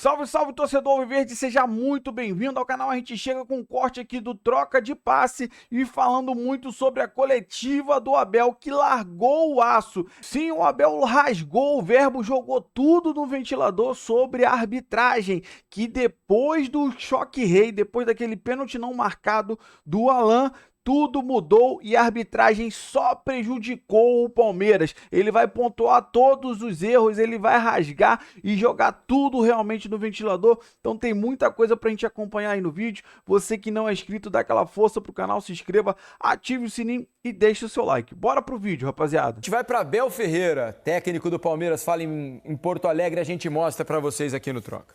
Salve, salve, torcedor alviverde, seja muito bem-vindo ao canal. A gente chega com um corte aqui do Troca de Passe e falando muito sobre a coletiva do Abel, que largou o aço. Sim, o Abel rasgou o verbo, jogou tudo no ventilador sobre a arbitragem, que depois do choque rei, depois daquele pênalti não marcado do Alan, tudo mudou e a arbitragem só prejudicou o Palmeiras. Ele vai pontuar todos os erros, ele vai rasgar e jogar tudo realmente no ventilador. Então tem muita coisa pra gente acompanhar aí no vídeo. Você que não é inscrito, dá aquela força pro canal, se inscreva, ative o sininho e deixe o seu like. Bora pro vídeo, rapaziada. A gente vai para Abel Ferreira, técnico do Palmeiras, fala em Porto Alegre, a gente mostra para vocês aqui no Troca.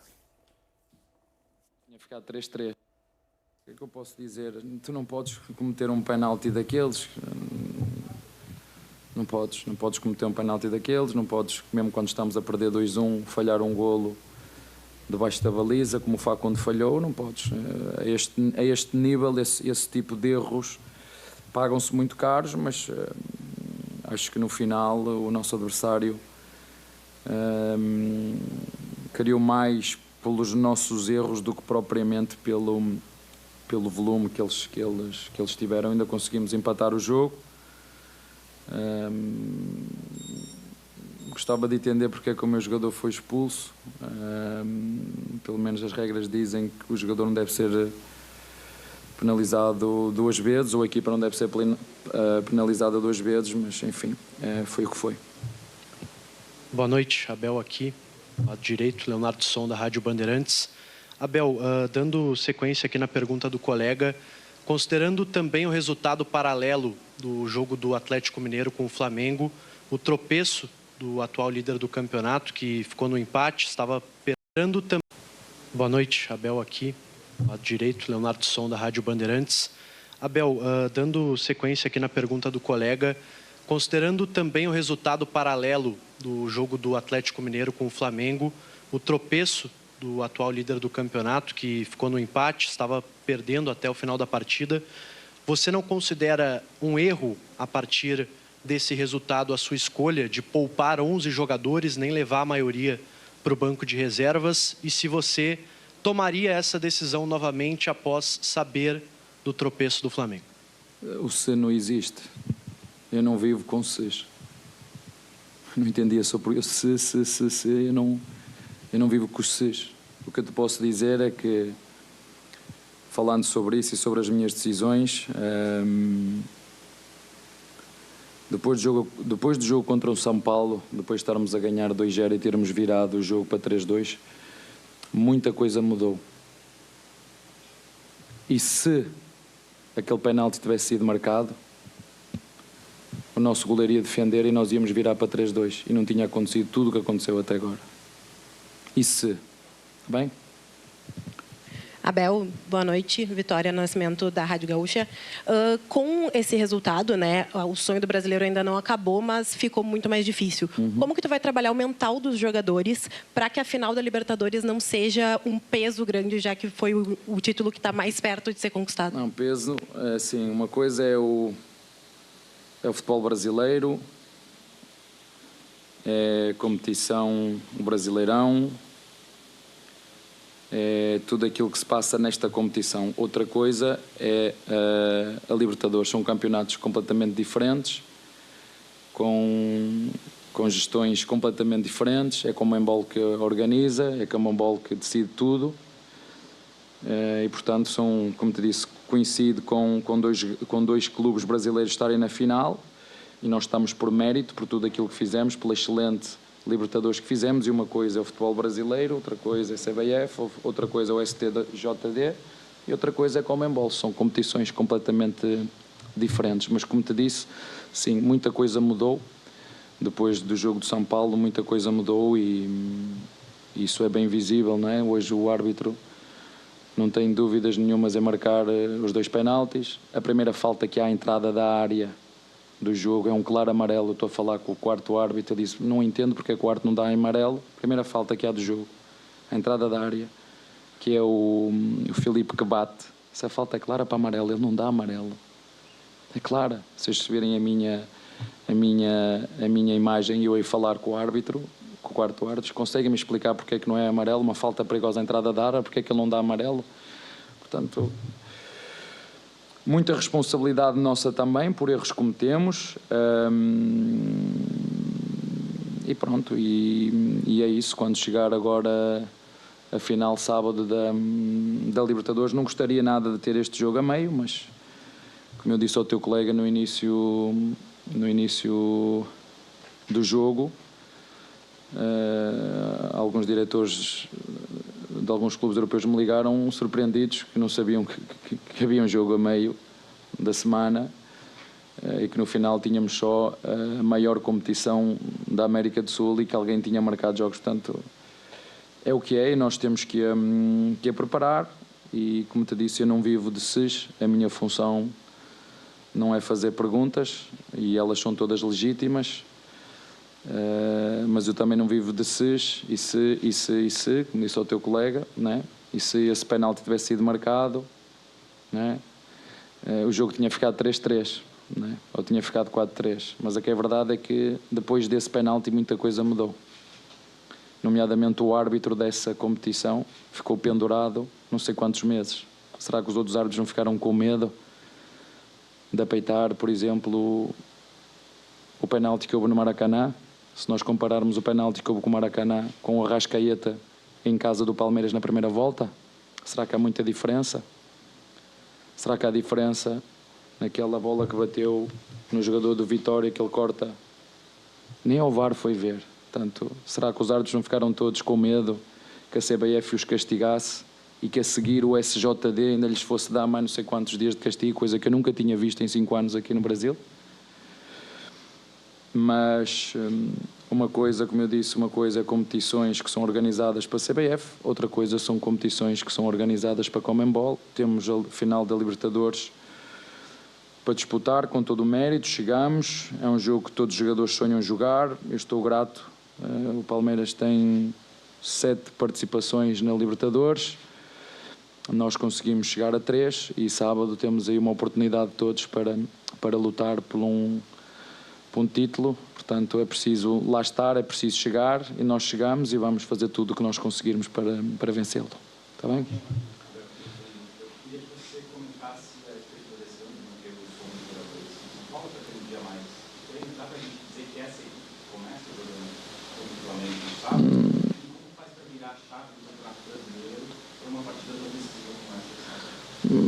Tinha ficado 3-3. O que é que eu posso dizer? Tu não podes cometer um penalti daqueles. Não podes cometer um penalti daqueles, não podes, mesmo quando estamos a perder 2-1, falhar um golo debaixo da baliza, como o Facundo falhou, não podes. A este nível, esse tipo de erros pagam-se muito caros, mas acho que no final o nosso adversário criou mais pelos nossos erros do que propriamente pelo volume que eles tiveram. Ainda conseguimos empatar o jogo. Gostava de entender porque é que o meu jogador foi expulso. Pelo menos as regras dizem que o jogador não deve ser penalizado 2 vezes, ou a equipa não deve ser penalizada 2 vezes, mas enfim, foi o que foi. Boa noite, Abel aqui, lado direito, Leonardo Som da Rádio Bandeirantes. Abel, dando sequência aqui na pergunta do colega, considerando também o resultado paralelo do jogo do Atlético Mineiro com o Flamengo, o tropeço do atual líder do campeonato, que ficou no empate, estava perdendo também... Boa noite, Abel aqui, lado direito, Leonardo Som da Rádio Bandeirantes. Abel, dando sequência aqui na pergunta do colega, considerando também o resultado paralelo do jogo do Atlético Mineiro com o Flamengo, o tropeço do atual líder do campeonato, que ficou no empate, estava perdendo até o final da partida. Você não considera um erro, a partir desse resultado, a sua escolha de poupar 11 jogadores, nem levar a maioria para o banco de reservas? E se você tomaria essa decisão novamente após saber do tropeço do Flamengo? O se não existe. Eu não vivo com ses. Não entendia sobre isso. Se, eu não vivo com os ses. O que eu te posso dizer é que, falando sobre isso e sobre as minhas decisões, depois do jogo contra o São Paulo, depois de estarmos a ganhar 2-0 e termos virado o jogo para 3-2, muita coisa mudou. E se aquele penalti tivesse sido marcado, o nosso goleiro ia defender e nós íamos virar para 3-2 e não tinha acontecido tudo o que aconteceu até agora. E se? Bem? Abel, boa noite. Vitória Nascimento, da Rádio Gaúcha. Com esse resultado, né, o sonho do brasileiro ainda não acabou, mas ficou muito mais difícil. Como que tu vai trabalhar o mental dos jogadores para que a final da Libertadores não seja um peso grande, já que foi o título que está mais perto de ser conquistado? Não, peso, assim, uma coisa é o futebol brasileiro, é competição, o Brasileirão, é tudo aquilo que se passa nesta competição. Outra coisa é a Libertadores. São campeonatos completamente diferentes, com gestões completamente diferentes. É como a Comembol que organiza, é como a Comembol que decide tudo. E, portanto, como te disse, coincide com dois clubes brasileiros estarem na final, e nós estamos por mérito, por tudo aquilo que fizemos, pela excelente Libertadores que fizemos. E uma coisa é o futebol brasileiro, outra coisa é a CBF, outra coisa é o STJD e outra coisa é a Comembol. São competições completamente diferentes, mas como te disse, sim, muita coisa mudou. Depois do jogo de São Paulo, muita coisa mudou e isso é bem visível, não é? Hoje o árbitro não tem dúvidas nenhumas em marcar os 2 penaltis. A primeira falta que há à entrada da área do jogo é um claro amarelo. Eu estou a falar com o quarto árbitro, ele disse, não entendo porque é que o quarto não dá amarelo. Primeira falta que há do jogo, a entrada da área, que é o Filipe que bate. Essa falta é clara para amarelo, ele não dá amarelo. É clara. Se vocês virem a minha imagem e eu ia falar com o árbitro, com o quarto árbitro, conseguem-me explicar porque é que não é amarelo, uma falta perigosa à entrada da área, porque é que ele não dá amarelo. Portanto, muita responsabilidade nossa também por erros que cometemos. E pronto, e é isso. Quando chegar agora a final sábado da Libertadores, não gostaria nada de ter este jogo a meio, mas como eu disse ao teu colega no início do jogo, alguns diretores de alguns clubes europeus me ligaram surpreendidos, que não sabiam que havia um jogo a meio da semana e que no final tínhamos só a maior competição da América do Sul e que alguém tinha marcado jogos. Portanto, é o que é, e nós temos que a preparar. E como te disse, eu não vivo de SES, a minha função não é fazer perguntas, e elas são todas legítimas, mas eu também não vivo de SES, e se, como disse ao teu colega, né? E se esse penalti tivesse sido marcado, né? O jogo tinha ficado 3-3, né? Ou tinha ficado 4-3, mas a que é verdade é que depois desse penalti muita coisa mudou, nomeadamente o árbitro dessa competição ficou pendurado não sei quantos meses. Será que os outros árbitros não ficaram com medo de apeitar, por exemplo, o penalti que houve no Maracanã? Se nós compararmos o penalti que houve com o Maracanã com o Arrascaeta em casa do Palmeiras na primeira volta, será que há muita diferença? Será que há diferença naquela bola que bateu no jogador do Vitória, que ele corta? Nem ao VAR foi ver. Portanto, será que os árbitros não ficaram todos com medo que a CBF os castigasse e que a seguir o SJD ainda lhes fosse dar mais não sei quantos dias de castigo, coisa que eu nunca tinha visto em 5 anos aqui no Brasil? Mas uma coisa, como eu disse, uma coisa é competições que são organizadas para a CBF, outra coisa são competições que são organizadas para a Conmebol. Temos a final da Libertadores para disputar com todo o mérito, chegamos, é um jogo que todos os jogadores sonham jogar, eu estou grato. O Palmeiras tem 7 participações na Libertadores, nós conseguimos chegar a 3 e sábado temos aí uma oportunidade de todos para lutar por um título. Portanto, é preciso lá estar, é preciso chegar, e nós chegamos e vamos fazer tudo o que nós conseguirmos para vencê-lo. Está bem?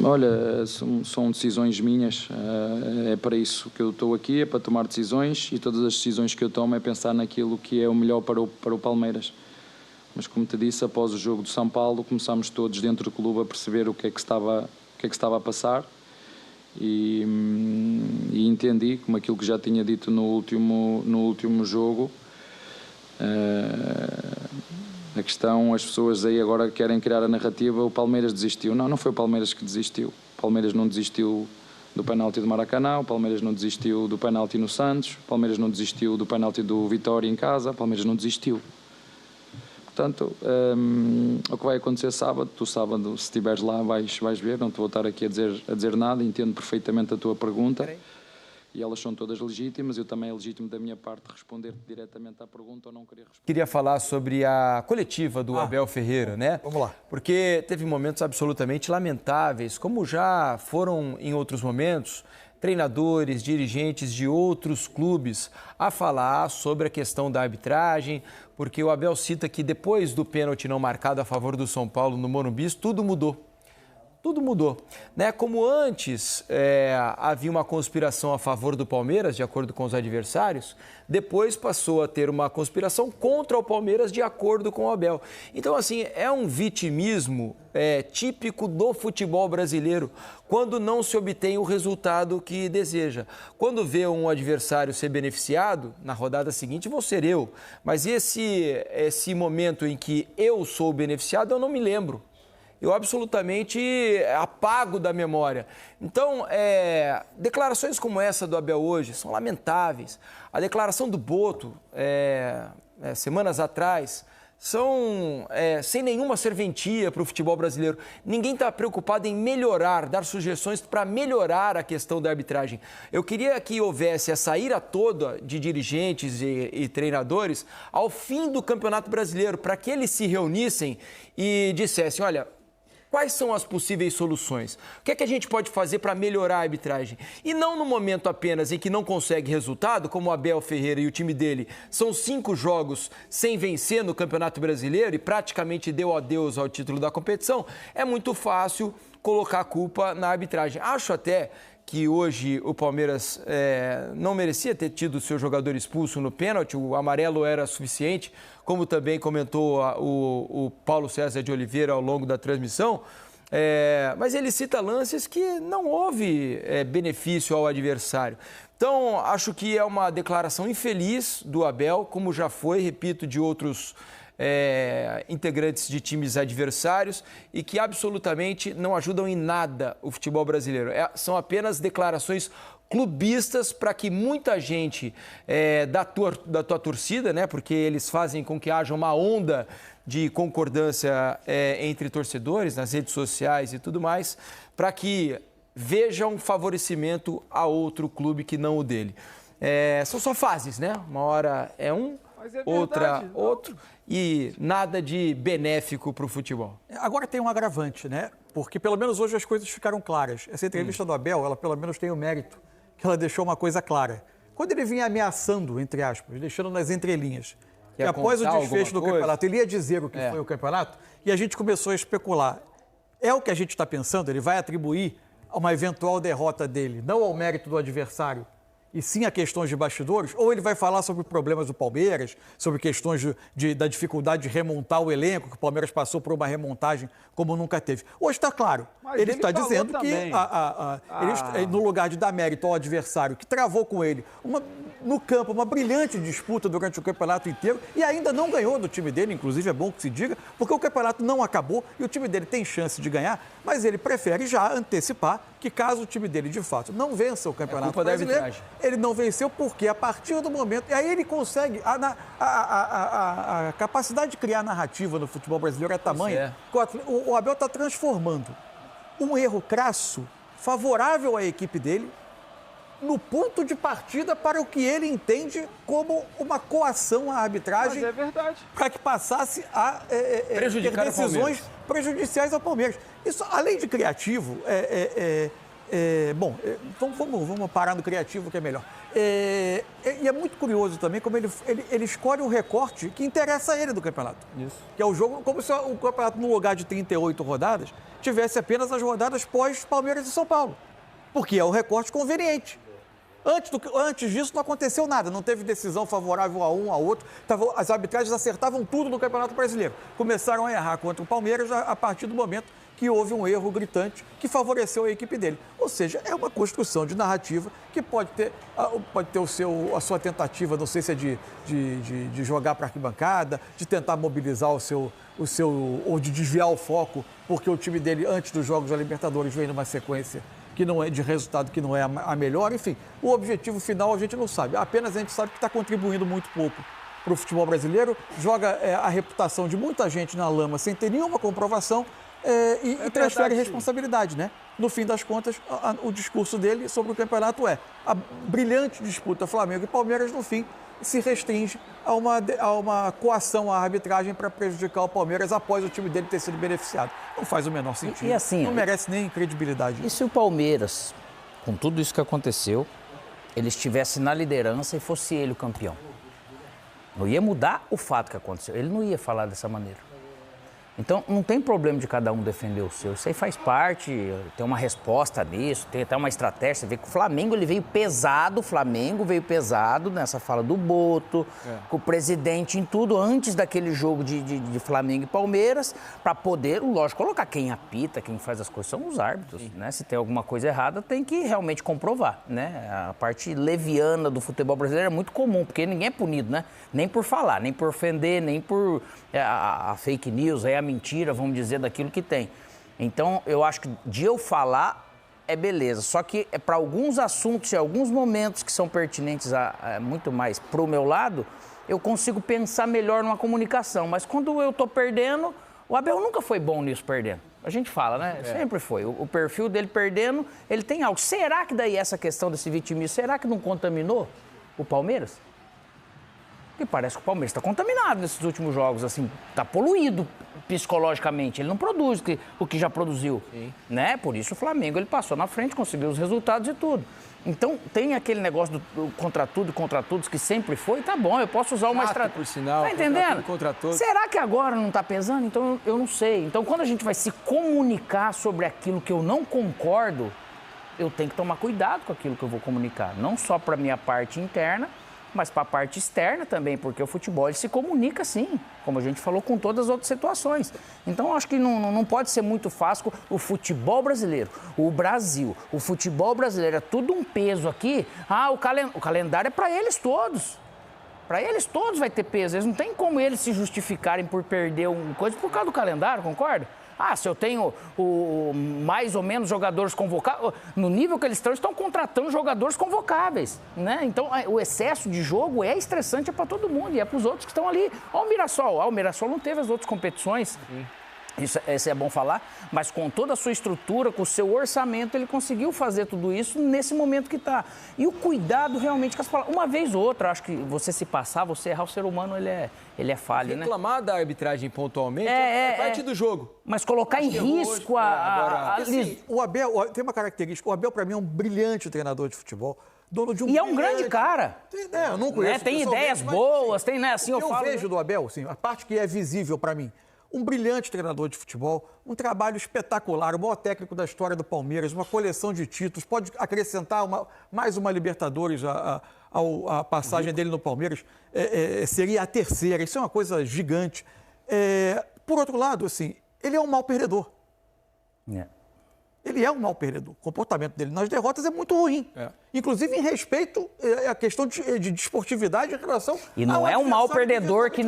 Olha, são decisões minhas, é para isso que eu estou aqui, é para tomar decisões, e todas as decisões que eu tomo é pensar naquilo que é o melhor para o Palmeiras. Mas como te disse, após o jogo do São Paulo, começámos todos dentro do clube a perceber o que é que estava a passar, e entendi, como aquilo que já tinha dito no último jogo, a questão, as pessoas aí agora querem criar a narrativa, o Palmeiras desistiu. Não foi o Palmeiras que desistiu. O Palmeiras não desistiu do penalti do Maracanã, o Palmeiras não desistiu do penalti no Santos, o Palmeiras não desistiu do penalti do Vitória em casa, o Palmeiras não desistiu. Portanto, o que vai acontecer sábado, tu sábado, se estiveres lá, vais ver, não te vou estar aqui a dizer nada, entendo perfeitamente a tua pergunta. E elas são todas legítimas, eu também é legítimo da minha parte responder diretamente à pergunta ou não querer responder. Queria falar sobre a coletiva do Abel Ferreira, né? Vamos lá. Porque teve momentos absolutamente lamentáveis, como já foram em outros momentos, treinadores, dirigentes de outros clubes a falar sobre a questão da arbitragem, porque o Abel cita que depois do pênalti não marcado a favor do São Paulo no Morumbi, tudo mudou. Tudo mudou, né? Como antes havia uma conspiração a favor do Palmeiras, de acordo com os adversários, depois passou a ter uma conspiração contra o Palmeiras, de acordo com o Abel. Então, assim, é um vitimismo típico do futebol brasileiro, quando não se obtém o resultado que deseja. Quando vê um adversário ser beneficiado, na rodada seguinte vou ser eu. Mas esse momento em que eu sou beneficiado, eu não me lembro. Eu absolutamente apago da memória. Então, declarações como essa do Abel hoje são lamentáveis. A declaração do Boto, semanas atrás, são sem nenhuma serventia para o futebol brasileiro. Ninguém está preocupado em melhorar, dar sugestões para melhorar a questão da arbitragem. Eu queria que houvesse essa ira toda de dirigentes e treinadores ao fim do Campeonato Brasileiro, para que eles se reunissem e dissessem, olha, quais são as possíveis soluções? O que é que a gente pode fazer para melhorar a arbitragem? E não no momento apenas em que não consegue resultado, como o Abel Ferreira e o time dele são 5 jogos sem vencer no Campeonato Brasileiro e praticamente deu adeus ao título da competição, é muito fácil colocar a culpa na arbitragem. Acho até que hoje o Palmeiras não merecia ter tido o seu jogador expulso no pênalti, o amarelo era suficiente, como também comentou o Paulo César de Oliveira ao longo da transmissão, mas ele cita lances que não houve benefício ao adversário. Então, acho que é uma declaração infeliz do Abel, como já foi, repito, de outros integrantes de times adversários e que absolutamente não ajudam em nada o futebol brasileiro. São apenas declarações clubistas para que muita gente da tua torcida, né, porque eles fazem com que haja uma onda de concordância entre torcedores nas redes sociais e tudo mais, para que veja um favorecimento a outro clube que não o dele. São só fases, né? Uma hora é um, outra outro, e nada de benéfico para o futebol. Agora tem um agravante, né? Porque pelo menos hoje as coisas ficaram claras. Essa entrevista do Abel, ela pelo menos tem o mérito que ela deixou uma coisa clara. Quando ele vinha ameaçando, entre aspas, deixando nas entrelinhas, que após o desfecho do campeonato, ele ia dizer o que foi o campeonato, e a gente começou a especular. É o que a gente está pensando? Ele vai atribuir uma eventual derrota dele, não ao mérito do adversário, e sim a questões de bastidores, ou ele vai falar sobre problemas do Palmeiras, sobre questões da dificuldade de remontar o elenco, que o Palmeiras passou por uma remontagem como nunca teve. Hoje está claro, ele está dizendo que ele, no lugar de dar mérito ao adversário, que travou com ele no campo uma brilhante disputa durante o campeonato inteiro e ainda não ganhou do time dele, inclusive é bom que se diga, porque o campeonato não acabou e o time dele tem chance de ganhar, mas ele prefere já antecipar que caso o time dele, de fato, não vença o Campeonato Brasileiro, ele não venceu porque a partir do momento... E aí ele consegue... A capacidade de criar narrativa no futebol brasileiro é tamanha. O Abel está transformando um erro crasso, favorável à equipe dele, no ponto de partida para o que ele entende como uma coação à arbitragem. Mas é verdade. Para que passasse a ter decisões prejudiciais ao Palmeiras. Isso, além de criativo, vamos parar no criativo, que é melhor. E é muito curioso também como ele escolhe um recorte que interessa a ele do campeonato. Isso. Que é o jogo, como se o campeonato, no lugar de 38 rodadas, tivesse apenas as rodadas pós-Palmeiras e São Paulo. Porque é o recorte conveniente. Antes disso não aconteceu nada, não teve decisão favorável a um, a outro. As arbitragens acertavam tudo no Campeonato Brasileiro. Começaram a errar contra o Palmeiras a partir do momento que houve um erro gritante que favoreceu a equipe dele. Ou seja, é uma construção de narrativa que pode ter a sua tentativa, não sei se é de jogar para a arquibancada, de tentar mobilizar ou de desviar o foco, porque o time dele, antes dos Jogos da Libertadores, vem numa sequência que não é de resultado, que não é a melhor. Enfim, o objetivo final a gente não sabe. Apenas a gente sabe que está contribuindo muito pouco para o futebol brasileiro, joga a reputação de muita gente na lama sem ter nenhuma comprovação e transfere responsabilidade, né? No fim das contas, o discurso dele sobre o campeonato a brilhante disputa Flamengo e Palmeiras, no fim, se restringe a uma coação à arbitragem para prejudicar o Palmeiras após o time dele ter sido beneficiado. Não faz o menor sentido. E assim, não merece nem credibilidade. E se o Palmeiras, com tudo isso que aconteceu, ele estivesse na liderança e fosse ele o campeão? Não ia mudar o fato que aconteceu. Ele não ia falar dessa maneira. Então, não tem problema de cada um defender o seu. Isso aí faz parte, tem uma resposta nisso, tem até uma estratégia. Você vê que o Flamengo ele veio pesado nessa fala do Boto, com o presidente em tudo, antes daquele jogo de Flamengo e Palmeiras, para poder, lógico, colocar quem apita, quem faz as coisas são os árbitros, né? Se tem alguma coisa errada, tem que realmente comprovar, né? A parte leviana do futebol brasileiro é muito comum, porque ninguém é punido, né? Nem por falar, nem por ofender, nem por a fake news, a mentira, vamos dizer, daquilo que tem. Então, eu acho que de eu falar é beleza. Só que para alguns assuntos e alguns momentos que são pertinentes muito mais para o meu lado, eu consigo pensar melhor numa comunicação. Mas quando eu tô perdendo, o Abel nunca foi bom nisso, perdendo. A gente fala, né? Sempre foi. O perfil dele perdendo, ele tem algo. Será que daí essa questão desse vitimismo, será que não contaminou o Palmeiras? Porque parece que o Palmeiras está contaminado nesses últimos jogos, assim, está poluído psicologicamente. Ele não produz o que já produziu, né? Por isso o Flamengo, ele passou na frente, conseguiu os resultados e tudo. Então, tem aquele negócio do contra tudo e contra todos que sempre foi, tá bom, eu posso usar uma estratégia. Por sinal, tá entendendo? contra todos. Será que agora não está pesando? Então, eu não sei. Então, quando a gente vai se comunicar sobre aquilo que eu não concordo, eu tenho que tomar cuidado com aquilo que eu vou comunicar. Não só para a minha parte interna, mas para a parte externa também, porque o futebol ele se comunica sim, como a gente falou com todas as outras situações. Então, eu acho que não pode ser muito fácil o futebol brasileiro, o Brasil, o futebol brasileiro, é tudo um peso aqui. O calendário é para eles todos. Para eles todos vai ter peso. Eles não tem como eles se justificarem por perder uma coisa por causa do calendário, concorda? Se eu tenho mais ou menos jogadores convocados, no nível que eles estão contratando jogadores convocáveis, né? Então, o excesso de jogo é estressante para todo mundo e é para os outros que estão ali. Olha o Mirassol. O Mirassol não teve as outras competições. Isso é bom falar, mas com toda a sua estrutura, com o seu orçamento, ele conseguiu fazer tudo isso nesse momento que está. E o cuidado realmente com as palavras. Uma vez ou outra, acho que você se passar, você errar, o ser humano, ele é falho, né? Reclamar da arbitragem pontualmente é parte do jogo. Mas colocar em risco assim, o Abel, tem uma característica, o Abel para mim é um brilhante treinador de futebol. Dono de um e é um grande cara. Eu não conheço. Tem ideias boas, tem, né? Assim, eu vejo do Abel, assim, a parte que é visível para mim. Um brilhante treinador de futebol, um trabalho espetacular, o maior técnico da história do Palmeiras, uma coleção de títulos, pode acrescentar mais uma Libertadores à passagem dele no Palmeiras, seria a terceira, isso é uma coisa gigante. Por outro lado, assim, ele é um mau perdedor. Ele é um mau perdedor. O comportamento dele nas derrotas é muito ruim. Inclusive em respeito à questão de desportividade em relação... E não é um mau perdedor que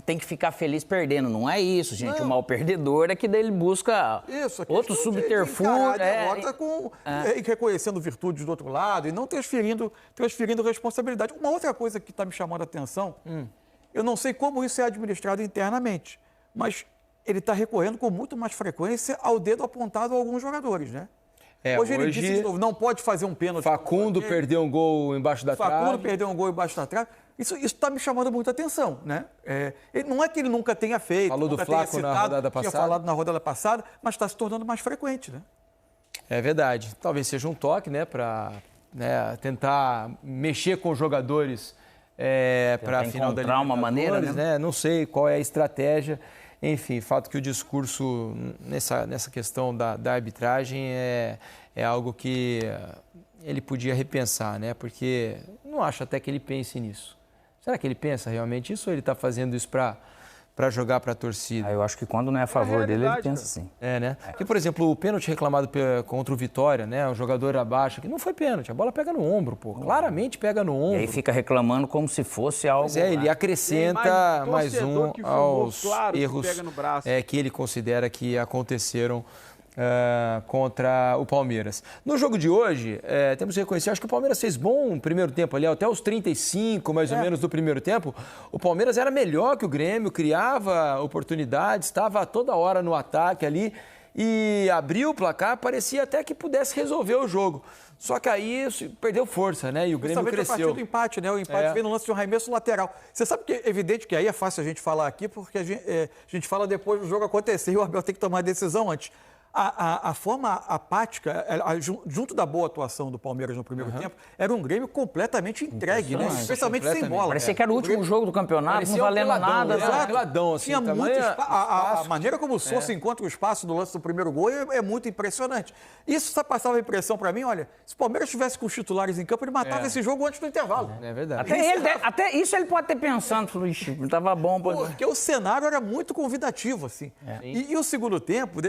tem que ficar feliz perdendo. Não é isso, gente. Não. O mau perdedor é que daí ele busca outro subterfúgio. Derrota reconhecendo virtudes do outro lado e não transferindo responsabilidade. Uma outra coisa que está me chamando a atenção, eu não sei como isso é administrado internamente, mas... ele está recorrendo com muito mais frequência ao dedo apontado a alguns jogadores, né? Hoje ele disse de novo, não pode fazer um pênalti. Facundo perdeu um gol embaixo da trave. Facundo perdeu um gol embaixo da trave. Isso está me chamando muita atenção, né? Não é que ele nunca tenha feito, falou do Flaco na rodada passada. Tinha falado na rodada passada, mas está se tornando mais frequente, né? É verdade. Talvez seja um toque, né? Para tentar mexer com os jogadores para a final da Libertadores, uma maneira, né? Não sei qual é a estratégia. Enfim, fato que o discurso nessa questão da arbitragem é algo que ele podia repensar, né? Porque não acho até que ele pense nisso. Será que ele pensa realmente isso ou ele está fazendo isso para jogar para a torcida? Eu acho que quando não é a favor dele, ele pensa assim. Né? Porque, por exemplo, o pênalti reclamado contra o Vitória, né? O jogador abaixo, que não foi pênalti, a bola pega no ombro, pô. Claramente pega no ombro. E aí fica reclamando como se fosse algo... Mas ele acrescenta mais um aos erros que ele considera que aconteceram contra o Palmeiras. No jogo de hoje, temos que reconhecer, acho que o Palmeiras fez bom primeiro tempo ali, até os 35 mais ou menos do primeiro tempo. O Palmeiras era melhor que o Grêmio, criava oportunidades, estava toda hora no ataque ali e abriu o placar, parecia até que pudesse resolver o jogo. Só que aí perdeu força, né? E o Grêmio cresceu. A partir do empate, né? O empate veio no lance de um arremesso lateral. Você sabe que é evidente que aí é fácil a gente falar aqui, porque a gente fala depois do jogo acontecer e o Abel tem que tomar a decisão antes. A forma apática, junto da boa atuação do Palmeiras no primeiro tempo, era um Grêmio completamente entregue, né? Especialmente sem bola. Parecia que era o último jogo do campeonato, não valendo nada. Peladão, assim, tinha muito espaço. A maneira como o Sousa encontra o espaço no lance do primeiro gol é muito impressionante. Isso só passava a impressão para mim, olha, se o Palmeiras estivesse com os titulares em campo, ele matava esse jogo antes do intervalo. É verdade. Até isso ele pode ter pensando, falou, ixi, não estava bom. Porque o cenário era muito convidativo, assim. E o segundo tempo,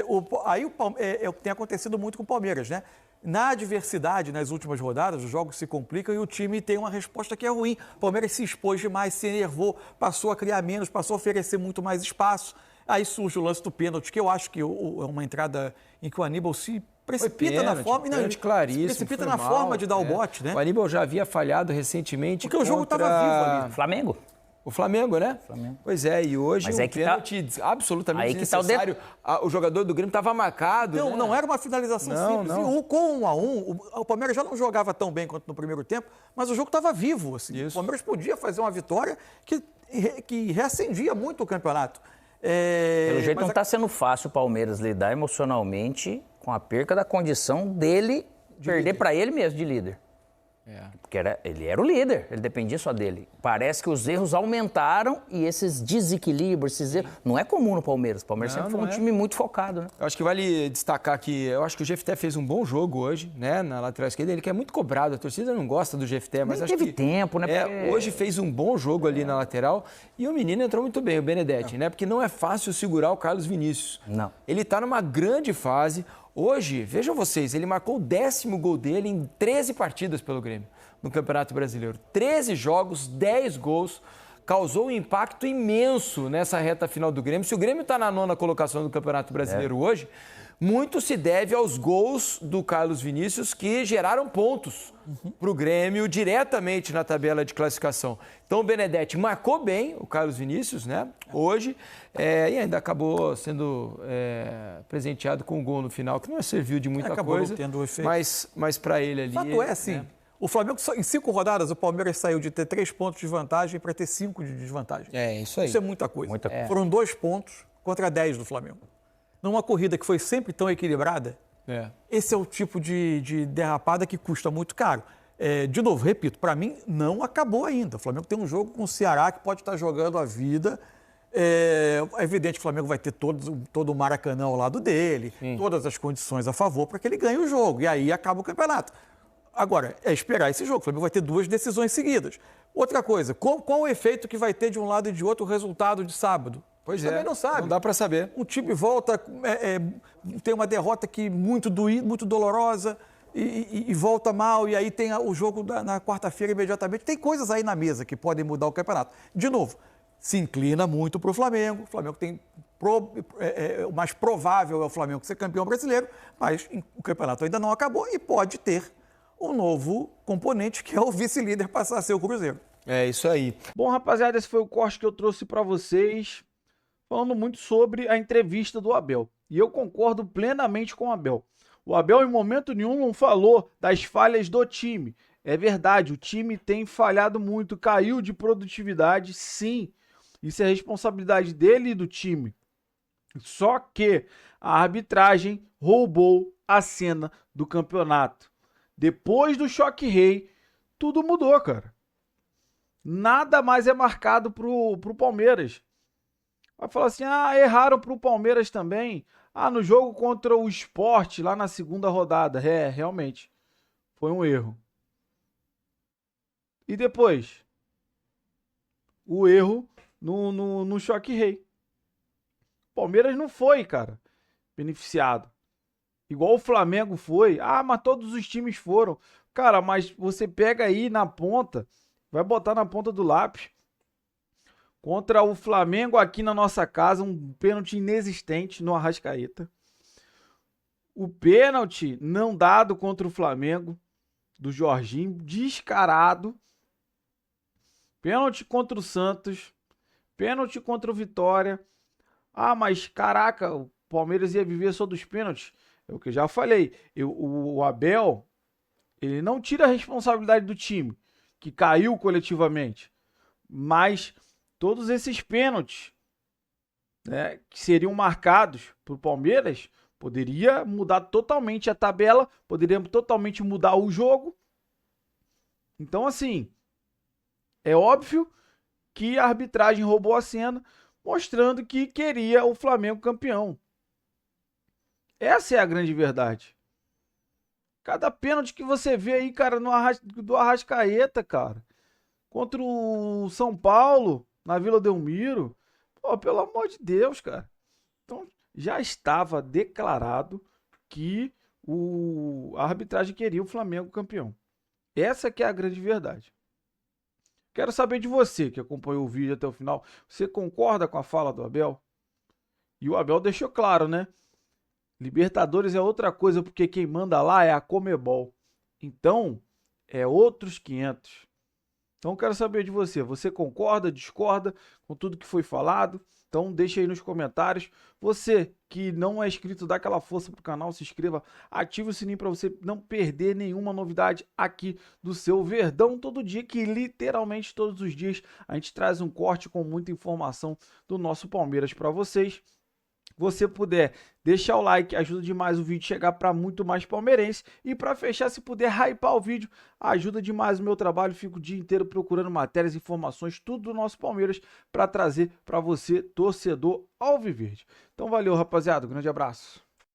aí é o que tem acontecido muito com o Palmeiras, né? Na adversidade, nas últimas rodadas, os jogos se complicam e o time tem uma resposta que é ruim. O Palmeiras se expôs demais, se enervou, passou a criar menos, passou a oferecer muito mais espaço. Aí surge o lance do pênalti, que eu acho que é uma entrada em que o Aníbal se precipita na forma... Pênalti claríssimo, precipita na forma de dar o bote, né? O Aníbal já havia falhado recentemente porque o jogo estava vivo ali. Flamengo? O Flamengo, né? Flamengo. Pois é, e hoje Mas um é que pênalti absolutamente aí que tá desnecessário. O jogador do Grêmio estava marcado, né? Não era uma finalização simples. Não. E com 1-1, o Palmeiras já não jogava tão bem quanto no primeiro tempo, mas o jogo estava vivo. Assim. Isso. O Palmeiras podia fazer uma vitória que reacendia muito o campeonato. Pelo jeito não está sendo fácil o Palmeiras lidar emocionalmente com a perca da condição dele perder para ele mesmo de líder. Porque ele era o líder, ele dependia só dele. Parece que os erros aumentaram e esses desequilíbrios, esses erros... Não é comum no Palmeiras. O Palmeiras sempre foi um time muito focado, né? Eu acho que vale destacar que eu acho que o Jefté fez um bom jogo hoje, né? Na lateral esquerda, ele que é muito cobrado. A torcida não gosta do Jefté, mas Nem acho teve que tempo, né? hoje fez um bom jogo ali na lateral e o menino entrou muito bem, o Benedetti, né? Porque não é fácil segurar o Carlos Vinícius. Não. Ele tá numa grande fase. Hoje, vejam vocês, ele marcou o 10º gol dele em 13 partidas pelo Grêmio no Campeonato Brasileiro. 13 jogos, 10 gols, causou um impacto imenso nessa reta final do Grêmio. Se o Grêmio está na 9ª colocação do Campeonato Brasileiro hoje, muito se deve aos gols do Carlos Vinícius que geraram pontos para o Grêmio diretamente na tabela de classificação. Então o Benedetti marcou bem o Carlos Vinícius, né? Hoje, e ainda acabou sendo presenteado com um gol no final, que não serviu de muita coisa, tendo efeito. mas para ele ali... Fato é, assim, o Flamengo, em 5 rodadas, o Palmeiras saiu de ter 3 pontos de vantagem para ter 5 de desvantagem. É, isso aí. Isso é muita coisa. Foram 2 pontos contra 10 do Flamengo. Numa corrida que foi sempre tão equilibrada, esse é o tipo de derrapada que custa muito caro. De novo, repito, para mim não acabou ainda. O Flamengo tem um jogo com o Ceará que pode estar jogando a vida. É evidente que o Flamengo vai ter todo o Maracanã ao lado dele, todas as condições a favor para que ele ganhe o jogo. E aí acaba o campeonato. Agora, é esperar esse jogo. O Flamengo vai ter 2 decisões seguidas. Outra coisa, qual o efeito que vai ter de um lado e de outro o resultado de sábado? Pois também não sabe. Não dá para saber. O time volta, tem uma derrota que muito dolorosa e volta mal, e aí tem o jogo na quarta-feira imediatamente. Tem coisas aí na mesa que podem mudar o campeonato. De novo, se inclina muito para o Flamengo. O Flamengo tem... o mais provável é o Flamengo ser campeão brasileiro, mas o campeonato ainda não acabou e pode ter um novo componente, que é o vice-líder passar a ser o Cruzeiro. É isso aí. Bom, rapaziada, esse foi o corte que eu trouxe para vocês, falando muito sobre a entrevista do Abel. E eu concordo plenamente com o Abel. O Abel, em momento nenhum, não falou das falhas do time. É verdade, o time tem falhado muito, caiu de produtividade, sim. Isso é responsabilidade dele e do time. Só que a arbitragem roubou a cena do campeonato. Depois do choque rei, tudo mudou, cara. Nada mais é marcado pro Palmeiras. Vai falar assim, erraram pro Palmeiras também. No jogo contra o Sport, lá na 2ª rodada. Realmente, foi um erro. E depois? O erro no choque rei. Palmeiras não foi, cara, beneficiado. Igual o Flamengo foi. Mas todos os times foram. Cara, mas você pega aí na ponta, vai botar na ponta do lápis. Contra o Flamengo aqui na nossa casa, um pênalti inexistente no Arrascaeta. O pênalti não dado contra o Flamengo, do Jorginho, descarado. Pênalti contra o Santos. Pênalti contra o Vitória. Mas caraca, o Palmeiras ia viver só dos pênaltis. É o que eu já falei. O Abel, ele não tira a responsabilidade do time, que caiu coletivamente. Mas todos esses pênaltis, né, que seriam marcados para o Palmeiras, poderia mudar totalmente a tabela, poderia totalmente mudar o jogo. Então, assim, é óbvio que a arbitragem roubou a cena, mostrando que queria o Flamengo campeão. Essa é a grande verdade. Cada pênalti que você vê aí, cara, do Arrascaeta, cara, contra o São Paulo, na Vila Belmiro, pelo amor de Deus, cara. Então, já estava declarado que a arbitragem queria o Flamengo campeão. Essa que é a grande verdade. Quero saber de você, que acompanhou o vídeo até o final. Você concorda com a fala do Abel? E o Abel deixou claro, né? Libertadores é outra coisa, porque quem manda lá é a Conmebol. Então, é outros 500. Então, quero saber de você. Você concorda, discorda com tudo que foi falado? Então, deixa aí nos comentários. Você que não é inscrito, dá aquela força pro canal, se inscreva, ative o sininho para você não perder nenhuma novidade aqui do seu Verdão todo dia, que literalmente todos os dias a gente traz um corte com muita informação do nosso Palmeiras para vocês. Você puder deixar o like, ajuda demais o vídeo chegar para muito mais palmeirense. E para fechar, se puder hypar o vídeo, ajuda demais o meu trabalho. Fico o dia inteiro procurando matérias, informações, tudo do nosso Palmeiras para trazer para você, torcedor alviverde. Então valeu, rapaziada. Um grande abraço.